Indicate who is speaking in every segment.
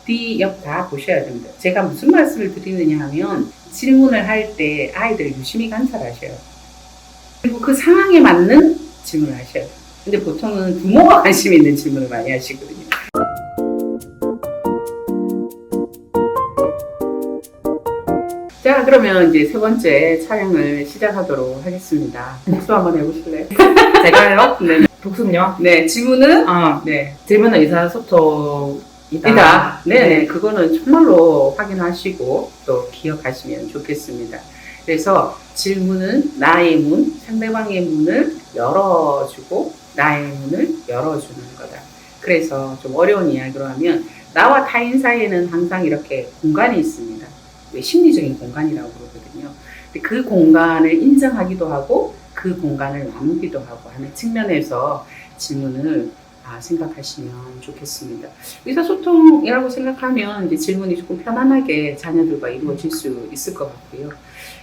Speaker 1: 뒤, 옆 다 보셔야 됩니다. 제가 무슨 말씀을 드리느냐 하면 질문을 할 때 아이들을 유심히 관찰하셔요. 그리고 그 상황에 맞는 질문을 하셔요. 근데 보통은 부모가 관심 있는 질문을 많이 하시거든요. 자, 그러면 이제 세 번째 촬영을 시작하도록 하겠습니다. 복수 한번 해보실래요?
Speaker 2: 제가요?
Speaker 1: 네.
Speaker 2: 복습요?
Speaker 1: 네, 질문은?
Speaker 2: 네. 질문은 의사소통이다.
Speaker 1: 네, 그거는 정말로 확인하시고 또 기억하시면 좋겠습니다. 그래서 질문은 나의 문, 상대방의 문을 열어주고 나의 문을 열어주는 거다. 그래서 좀 어려운 이야기로 하면 나와 타인 사이에는 항상 이렇게 공간이 있습니다. 심리적인 공간이라고 그러거든요. 그 공간을 인정하기도 하고 그 공간을 나누기도 하고 하는 측면에서 질문을 생각하시면 좋겠습니다. 의사소통이라고 생각하면 이제 질문이 조금 편안하게 자녀들과 이루어질 수 있을 것 같고요.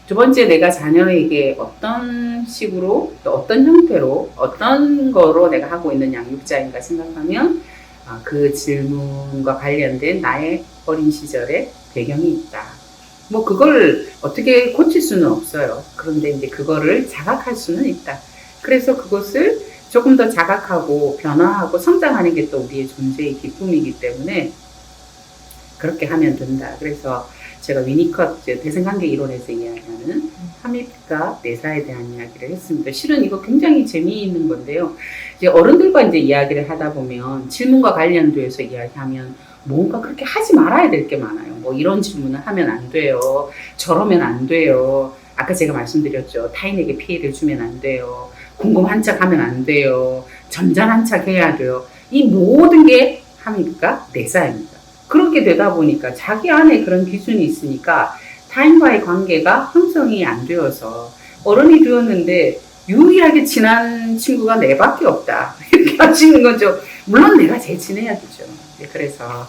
Speaker 1: 두 번째, 내가 자녀에게 어떤 식으로 또 어떤 형태로 어떤 거로 내가 하고 있는 양육자인가 생각하면 그 질문과 관련된 나의 어린 시절의 배경이 있다. 뭐 그걸 어떻게 고칠 수는 없어요. 그런데 이제 그거를 자각할 수는 있다. 그래서 그것을 조금 더 자각하고 변화하고 성장하는 게 또 우리의 존재의 기쁨이기 때문에 그렇게 하면 된다. 그래서 제가 위니컷 대생관계 이론에서 이야기하는 함입과 내사에 대한 이야기를 했습니다. 실은 이거 굉장히 재미있는 건데요. 이제 어른들과 이제 이야기를 하다 보면 질문과 관련돼서 이야기하면 뭔가 그렇게 하지 말아야 될 게 많아요. 뭐 이런 질문을 하면 안 돼요. 저러면 안 돼요. 아까 제가 말씀드렸죠. 타인에게 피해를 주면 안 돼요. 궁금한 척 하면 안 돼요. 점잖은 척 해야 돼요. 이 모든 게 함입과 내사입니다. 그렇게 되다 보니까 자기 안에 그런 기준이 있으니까 타인과의 관계가 형성이 안 되어서 어른이 되었는데 유일하게 친한 친구가 내밖에 없다. 이렇게 하시는 거죠. 물론 내가 제일 친해야겠죠. 그래서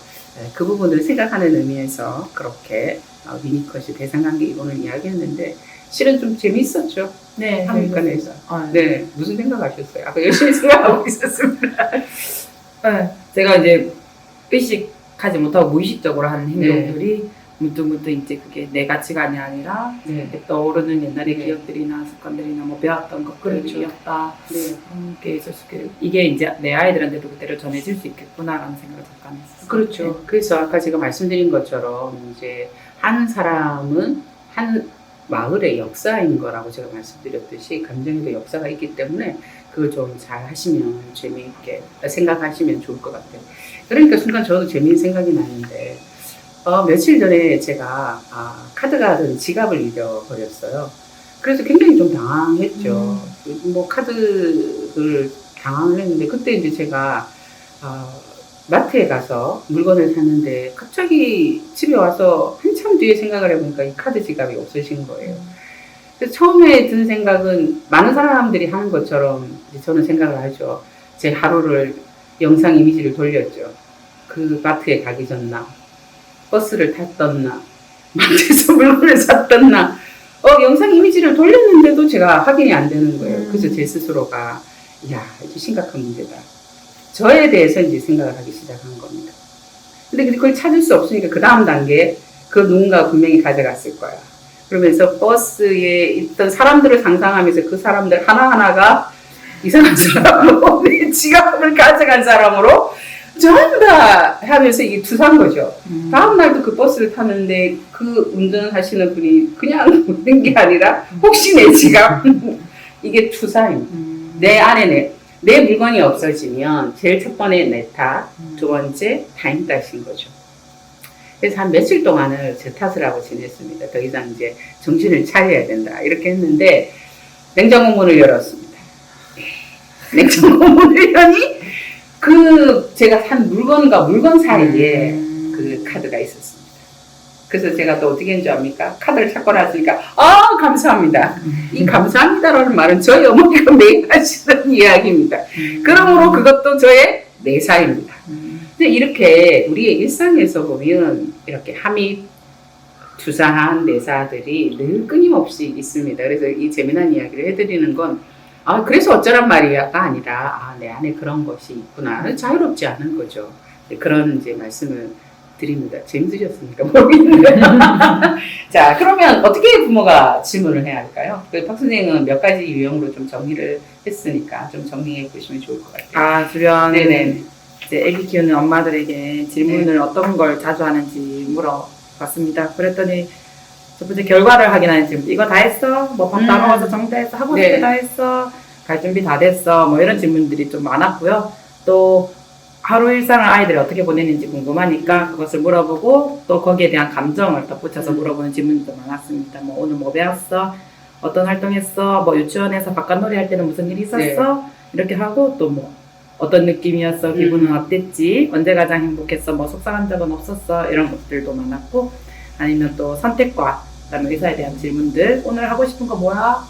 Speaker 1: 그 부분을 생각하는 의미에서 그렇게 위니컷이 대상관계 이론을 이야기했는데 실은 좀 재미있었죠.
Speaker 2: 네.
Speaker 1: 함입과 내사.
Speaker 2: 네.
Speaker 1: 네, 무슨 생각하셨어요? 아까 열심히 생각하고 있었습니다.
Speaker 2: 네. 제가 이제 의식하지 못하고 무의식적으로 하는 행동들이 문득문득 이제 그게 내 가치관이 아니라 떠오르는 옛날의 기억들이나 습관들이나 뭐 배웠던 것들이었다. 그게 있을 수 있게 이게 이제 내 아이들한테도 그대로 전해질 수 있겠구나라는 생각을 잠깐 했어요.
Speaker 1: 그렇죠. 그래서 아까 제가 말씀드린 것처럼 이제 한 사람은 한 마을의 역사인 거라고 제가 말씀드렸듯이 감정에도 역사가 있기 때문에 그걸 좀 잘 하시면 재미있게 생각하시면 좋을 것 같아요. 그러니까 순간 저도 재미있는 생각이 나는데 며칠 전에 제가 카드가 든 지갑을 잃어버렸어요. 그래서 굉장히 좀 당황했죠. 뭐 카드를 당황을 했는데 그때 이제 제가 마트에 가서 물건을 샀는데 갑자기 집에 와서 한참 뒤에 생각을 해보니까 이 카드 지갑이 없어진 거예요. 그래서 처음에 든 생각은 많은 사람들이 하는 것처럼 저는 생각을 하죠. 제 하루를 영상 이미지를 돌렸죠. 그 마트에 가기 전날 버스를 탔던나 마트에서 물건을 샀던나 영상 이미지를 돌렸는데도 제가 확인이 안 되는 거예요. 그래서 제 스스로가 이야 이게 심각한 문제다. 저에 대해서 이제 생각을 하기 시작한 겁니다. 근데 그걸 찾을 수 없으니까 그 다음 단계 그 누군가 분명히 가져갔을 거야. 그러면서 버스에 있던 사람들을 상상하면서 그 사람들 하나하나가 이상한 사람으로 내 지갑을 가져간 사람으로 전부 다 하면서 이게 투사인 거죠. 다음 날도 그 버스를 탔는데 그 운전하시는 분이 그냥 묻는 게 아니라 혹시 내 지갑 이게 투사입니다. 내 안에 내 물건이 없어지면 제일 첫 번째 내 탓, 두 번째 타인 탓인 거죠. 그래서 한 며칠 동안을 제 탓을 하고 지냈습니다. 더 이상 이제 정신을 차려야 된다 이렇게 했는데 냉장고 문을 열었습니다. 냉장고 문을 열니 제가 산 물건과 물건 사이에 그 카드가 있었습니다. 그래서 제가 또 어떻게 했는지 압니까? 카드를 찾고 나서니까 감사합니다. 이 감사합니다라는 말은 저희 어머니가 매일 하시는 이야기입니다. 그러므로 그것도 저의 내사입니다. 근데 이렇게 우리의 일상에서 보면 이렇게 함입, 투사한 내사들이 늘 끊임없이 있습니다. 그래서 이 재미난 이야기를 해드리는 건 그래서 어쩌란 말이야가 아니라 내 안에 그런 것이 있구나. 자유롭지 않은 거죠. 그런 이제 말씀을 드립니다. 재밌으셨습니까? 모르겠는데. 자, 그러면 어떻게 부모가 질문을 해야 할까요? 박 선생님은 몇 가지 유형으로 좀 정리를 했으니까 좀 정리해 보시면 좋을 것 같아요.
Speaker 2: 아, 주변
Speaker 1: 네네.
Speaker 2: 이제 아기 키우는 엄마들에게 질문을 어떤 걸 자주 하는지 물어봤습니다. 그랬더니 첫 번째 결과를 확인하는 질문. 이거 다 했어? 뭐 밥 다 먹어서 정리했어? 하고 싶은
Speaker 1: 네.
Speaker 2: 게 다 했어? 갈 준비 다 됐어? 뭐 이런 질문들이 좀 많았고요. 또 하루 일상을 아이들이 어떻게 보내는지 궁금하니까 그것을 물어보고 또 거기에 대한 감정을 덧붙여서 물어보는 질문도 많았습니다. 뭐 오늘 뭐 배웠어? 어떤 활동했어? 뭐 유치원에서 바깥놀이 할 때는 무슨 일이 있었어?
Speaker 1: 네.
Speaker 2: 이렇게 하고 또 뭐 어떤 느낌이었어? 기분은 어땠지? 언제 가장 행복했어? 뭐 속상한 적은 없었어? 이런 것들도 많았고 아니면 또 선택과 그다음에 의사에 대한 질문들 오늘 하고 싶은 거 뭐야?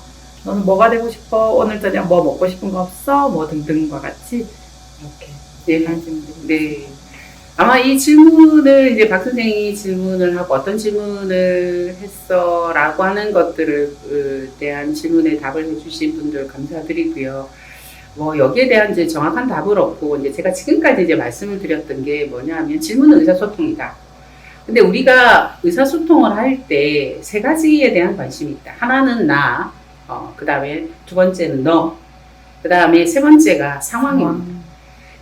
Speaker 2: 너는 뭐가 되고 싶어? 오늘 저녁 뭐 먹고 싶은 거 없어? 뭐 등등과 같이 이렇게
Speaker 1: 네.
Speaker 2: 하는 질문들이
Speaker 1: 네. 아마 이 질문을 이제 박 선생이 질문을 하고 어떤 질문을 했어? 라고 하는 것들을 대한 질문에 답을 해주신 분들 감사드리고요. 뭐 여기에 대한 이제 정확한 답을 없고 이제 제가 지금까지 이제 말씀을 드렸던 게 뭐냐면 질문은 의사소통이다. 근데 우리가 의사소통을 할 때 세 가지에 대한 관심이 있다. 하나는 나, 그 다음에 두 번째는 너, 그 다음에 세 번째가 상황입니다.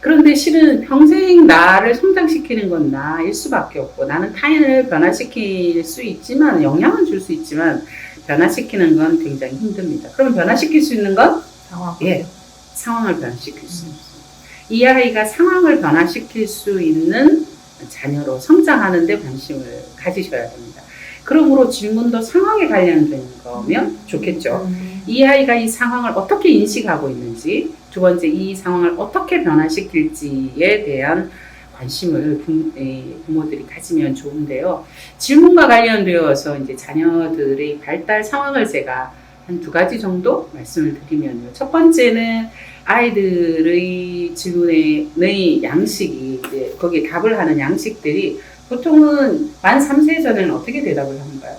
Speaker 1: 그런데 실은 평생 나를 성장시키는 건 나일 수밖에 없고 나는 타인을 변화시킬 수 있지만 영향은 줄 수 있지만 변화시키는 건 굉장히 힘듭니다. 그러면 변화시킬 수 있는 건
Speaker 2: 상황.
Speaker 1: 예, 상황을 변화시킬 수 있습니다. 이 아이가 상황을 변화시킬 수 있는 자녀로 성장하는 데 관심을 가지셔야 됩니다. 그러므로 질문도 상황에 관련된 거면 좋겠죠. 이 아이가 이 상황을 어떻게 인식하고 있는지, 두 번째 이 상황을 어떻게 변화시킬지에 대한 관심을 부모들이 가지면 좋은데요. 질문과 관련되어서 이제 자녀들의 발달 상황을 제가 한 두 가지 정도 말씀을 드리면요. 첫 번째는 아이들의 질문의 양식이 이제 거기에 답을 하는 양식들이 보통은 만 3세 전에는 어떻게 대답을 하는가요?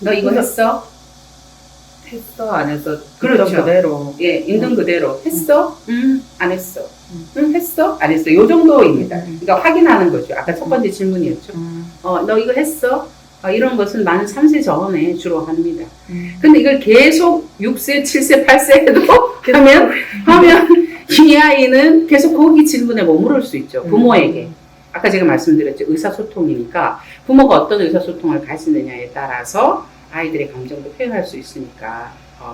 Speaker 1: 너 이거 했어?
Speaker 2: 했어 안 했어?
Speaker 1: 그렇죠.
Speaker 2: 그대로.
Speaker 1: 예, 있는 그대로 했어? 안 했어. 했어? 안 했어. 요 정도입니다. 그러니까 확인하는 거죠. 아까 첫 번째 질문이었죠. 너 이거 했어? 이런 것은 만 3세 전에 주로 합니다. 근데 이걸 계속 6세, 7세, 8세 해도 하면 이 아이는 계속 거기 질문에 머무를 수 있죠. 부모에게. 아까 제가 말씀드렸죠. 의사소통이니까 부모가 어떤 의사소통을 가지느냐에 따라서 아이들의 감정도 표현할 수 있으니까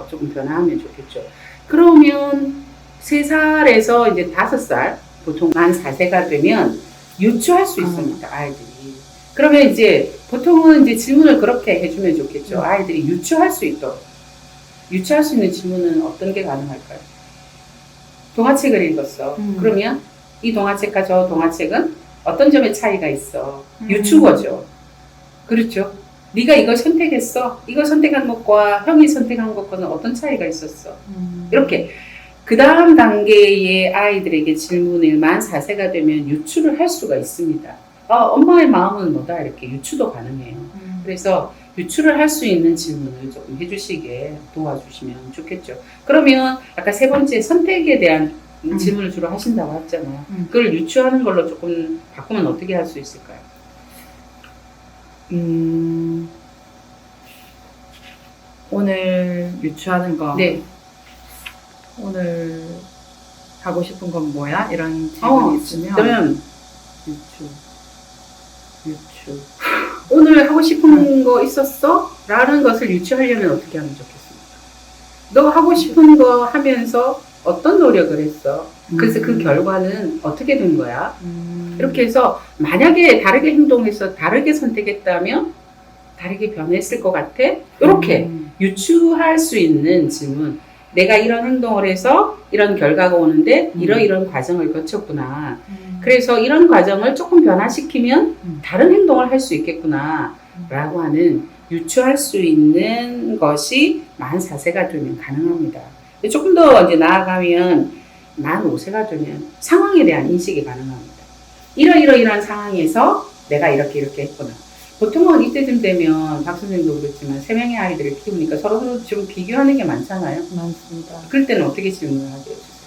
Speaker 1: 조금 변화하면 좋겠죠. 그러면 3살에서 이제 5살, 보통 만 4세가 되면 유추할 수 있습니다. 아이들이. 그러면 이제 보통은 이제 질문을 그렇게 해주면 좋겠죠. 아이들이 유추할 수 있도록. 유추할 수 있는 질문은 어떤 게 가능할까요? 동화책을 읽었어. 그러면 이 동화책과 저 동화책은 어떤 점에 차이가 있어? 유추거죠. 그렇죠. 네가 이걸 선택했어. 이걸 선택한 것과 형이 선택한 것과는 어떤 차이가 있었어? 이렇게 그 다음 단계의 아이들에게 질문을 만 4세가 되면 유추를 할 수가 있습니다. 엄마의 마음은 뭐다? 이렇게 유추도 가능해요. 그래서 유추를 할 수 있는 질문을 조금 해주시게 도와주시면 좋겠죠. 그러면 아까 세 번째 선택에 대한 질문을 주로 하신다고 했잖아요. 그걸 유추하는 걸로 조금 바꾸면 어떻게 할 수 있을까요?
Speaker 2: 오늘 유추하는 거.
Speaker 1: 네.
Speaker 2: 오늘 하고 싶은 건 뭐야? 이런 질문이 있으면
Speaker 1: 그러면
Speaker 2: 유추.
Speaker 1: 오늘 하고 싶은 거 있었어? 라는 것을 유추하려면 어떻게 하면 좋겠습니까? 너 하고 싶은 거 하면서 어떤 노력을 했어? 그래서 그 결과는 어떻게 된 거야? 이렇게 해서 만약에 다르게 행동해서 다르게 선택했다면 다르게 변했을 것 같아? 이렇게 유추할 수 있는 질문. 내가 이런 행동을 해서 이런 결과가 오는데 이런 과정을 거쳤구나. 그래서 이런 과정을 조금 변화시키면 다른 행동을 할 수 있겠구나 라고 하는 유추할 수 있는 것이 만 4세가 되면 가능합니다. 조금 더 이제 나아가면 만 5세가 되면 상황에 대한 인식이 가능합니다. 이러이러이러한 상황에서 내가 이렇게 했구나. 보통은 이때쯤 되면 박 선생님도 그렇지만 3명의 아이들을 키우니까 서로 좀 비교하는 게 많잖아요.
Speaker 2: 많습니다.
Speaker 1: 그럴 때는 어떻게 질문을 하게 해주세요?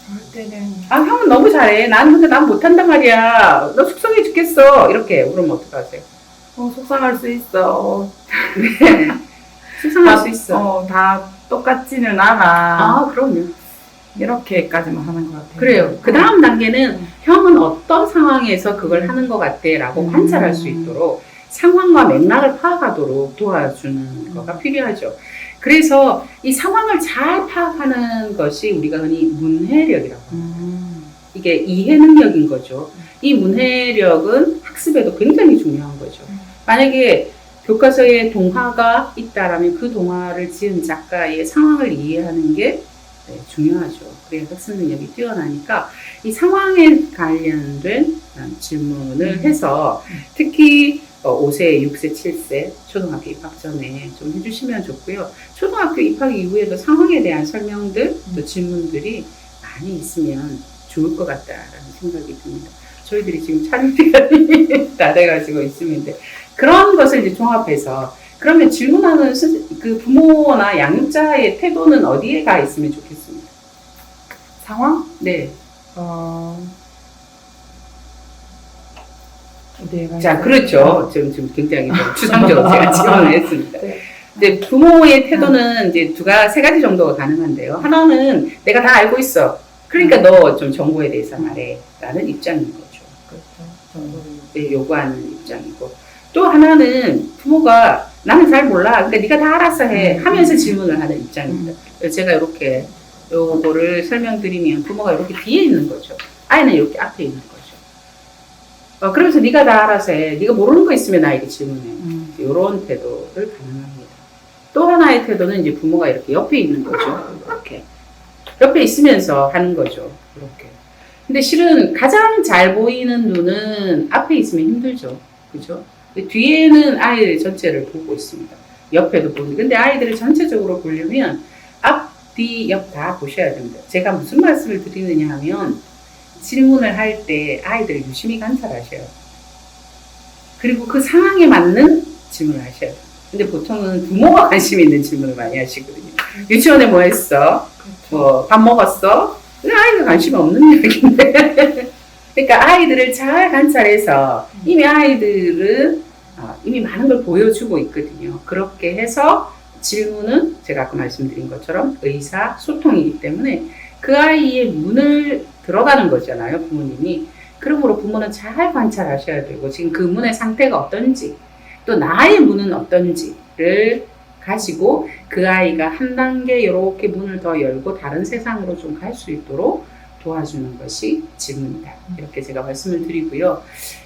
Speaker 2: 그럴 때는
Speaker 1: 아, 형은 너무 잘해. 난 근데 난 못한단 말이야. 너 속상해 죽겠어. 이렇게 그러면 어떡하세요?
Speaker 2: 속상할 수 있어.
Speaker 1: 네. 속상할 수 있어.
Speaker 2: 다 똑같지는 않아.
Speaker 1: 아, 그럼요.
Speaker 2: 이렇게까지만 하는 것 같아요.
Speaker 1: 그래요. 그 다음 단계는 형은 어떤 상황에서 그걸 하는 것 같아 라고 관찰할 수 있도록 상황과 맥락을 파악하도록 도와주는 거가 필요하죠. 그래서 이 상황을 잘 파악하는 것이 우리가 흔히 문해력이라고 합니다. 이게 이해 능력인 거죠. 이 문해력은 학습에도 굉장히 중요한 거죠. 만약에 교과서에 동화가 있다라면 그 동화를 지은 작가의 상황을 이해하는 게 중요하죠. 그래야 학습 능력이 뛰어나니까 이 상황에 관련된 질문을 해서 특히 5세, 6세, 7세 초등학교 입학 전에 좀 해주시면 좋고요. 초등학교 입학 이후에도 상황에 대한 설명들, 또 질문들이 많이 있으면 좋을 것 같다라는 생각이 듭니다. 저희들이 지금 촬영 시간이 다 돼가지고 있는데 그런 것을 이제 종합해서 그러면 질문하는 그 부모나 양육자의 태도는 어디에 가 있으면 좋겠습니다.
Speaker 2: 상황?
Speaker 1: 네.
Speaker 2: 자,
Speaker 1: 그렇죠. 지금 굉장히 좀 추상적으로 제가 지원을 했습니다.
Speaker 2: 네.
Speaker 1: 근데 부모의 태도는 이제 세 가지 정도가 가능한데요. 하나는 내가 다 알고 있어. 그러니까 너 좀 정보에 대해서 말해. 라는 입장인 거죠.
Speaker 2: 그렇죠. 정보를
Speaker 1: 네, 요구하는 입장이고. 또 하나는 부모가 나는 잘 몰라. 그러니까 네가 다 알아서 해. 하면서 질문을 하는 입장입니다. 그래서 제가 이렇게 요거를 설명드리면 부모가 이렇게 뒤에 있는 거죠. 아이는 이렇게 앞에 있는 거죠. 그러면서 네가 다 알아서 해. 네가 모르는 거 있으면 나에게 질문해. 이런 태도를 가능합니다. 또 하나의 태도는 이제 부모가 이렇게 옆에 있는 거죠. 이렇게. 옆에 있으면서 하는 거죠. 이렇게. 근데 실은 가장 잘 보이는 눈은 앞에 있으면 힘들죠. 그죠? 뒤에는 아이들 전체를 보고 있습니다. 옆에도 보는데. 근데 아이들을 전체적으로 보려면 앞, 뒤, 옆 다 보셔야 됩니다. 제가 무슨 말씀을 드리느냐 하면 질문을 할 때 아이들을 유심히 관찰하셔요. 그리고 그 상황에 맞는 질문을 하셔요. 근데 보통은 부모가 관심 있는 질문을 많이 하시거든요. 유치원에 뭐 했어? 뭐 밥 먹었어? 아이가 관심이 없는 이야기인데. 그러니까 아이들을 잘 관찰해서 이미 아이들은 이미 많은 걸 보여주고 있거든요. 그렇게 해서 질문은 제가 아까 말씀드린 것처럼 의사소통이기 때문에 그 아이의 문을 들어가는 거잖아요, 부모님이. 그러므로 부모는 잘 관찰하셔야 되고 지금 그 문의 상태가 어떤지 또 나의 문은 어떤지를 가지고 그 아이가 한 단계 이렇게 문을 더 열고 다른 세상으로 좀 갈 수 있도록 도와주는 것이 질문이다. 이렇게 제가 말씀을 드리고요.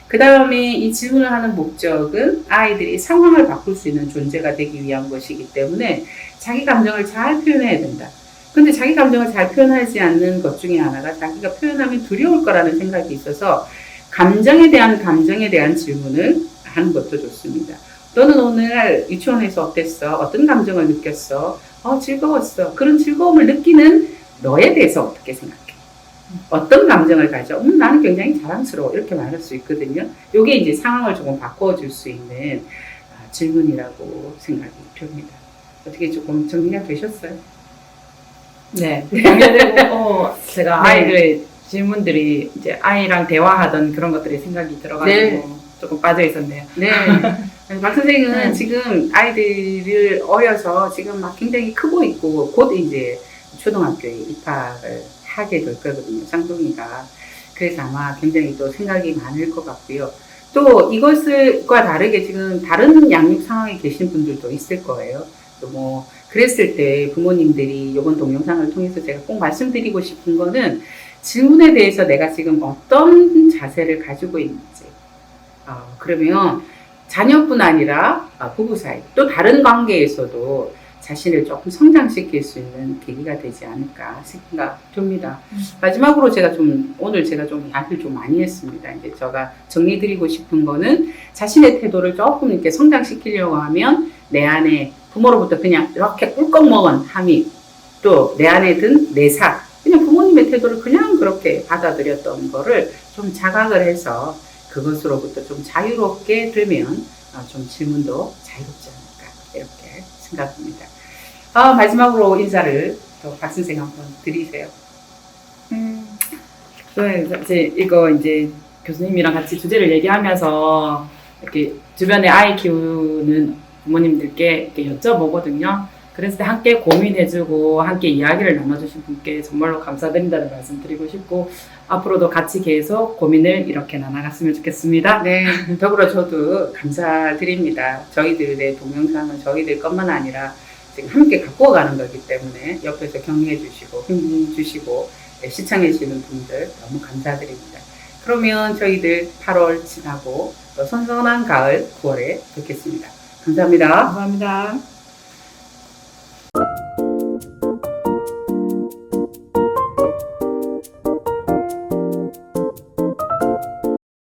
Speaker 1: 그 다음에 이 질문을 하는 목적은 아이들이 상황을 바꿀 수 있는 존재가 되기 위한 것이기 때문에 자기 감정을 잘 표현해야 된다. 근데 자기 감정을 잘 표현하지 않는 것 중에 하나가 자기가 표현하면 두려울 거라는 생각이 있어서 감정에 대한 질문을 하는 것도 좋습니다. 너는 오늘 유치원에서 어땠어? 어떤 감정을 느꼈어? 즐거웠어. 그런 즐거움을 느끼는 너에 대해서 어떻게 생각해? 어떤 감정을 가져? 나는 굉장히 자랑스러워. 이렇게 말할 수 있거든요. 이게 이제 상황을 조금 바꿔줄 수 있는 질문이라고 생각이 듭니다. 어떻게 조금 정리가 되셨어요?
Speaker 2: 네. 정리되고 제가 아이들의 질문들이 이제 아이랑 대화하던 그런 것들이 생각이 들어가지고 조금 빠져 있었네요.
Speaker 1: 네. 박 선생님은 지금 아이들을 어려서 지금 막 굉장히 크고 있고 곧 이제 초등학교에 입학을 하게 될 거거든요. 쌍둥이가. 그래서 아마 굉장히 또 생각이 많을 것 같고요. 또 이것과 다르게 지금 다른 양육 상황에 계신 분들도 있을 거예요. 또 뭐 그랬을 때 부모님들이 이번 동영상을 통해서 제가 꼭 말씀드리고 싶은 거는 질문에 대해서 내가 지금 어떤 자세를 가지고 있는지 그러면 자녀뿐 아니라 부부 사이 또 다른 관계에서도 자신을 조금 성장시킬 수 있는 계기가 되지 않을까 생각됩니다. 마지막으로 오늘 제가 좀 이야기를 좀 많이 했습니다. 이제 제가 정리드리고 싶은 거는 자신의 태도를 조금 이렇게 성장시키려고 하면 내 안에 부모로부터 그냥 이렇게 꿀꺽 먹은 함이 또 내 안에 든 내사 그냥 부모님의 태도를 그냥 그렇게 받아들였던 거를 좀 자각을 해서 그것으로부터 좀 자유롭게 되면 좀 질문도 자유롭지 않을까 이렇게 생각합니다. 마지막으로 인사를 또 박 선생 한번 드리세요.
Speaker 2: 저는 이제 이거 이제 교수님이랑 같이 주제를 얘기하면서 이렇게 주변에 아이 키우는 부모님들께 이렇게 여쭤보거든요. 그랬을 때 함께 고민해주고 함께 이야기를 나눠주신 분께 정말로 감사드린다는 말씀 드리고 싶고 앞으로도 같이 계속 고민을 이렇게 나눠갔으면 좋겠습니다.
Speaker 1: 네, 더불어 저도 감사드립니다. 저희들의 동영상은 저희들 것만 아니라 지금 함께 갖고 가는 거기 때문에 옆에서 격려해 주시고 힘 주시고 시청해 주시는 분들 너무 감사드립니다. 그러면 저희들 8월 지나고 또 선선한 가을 9월에 뵙겠습니다. 감사합니다.
Speaker 2: 감사합니다.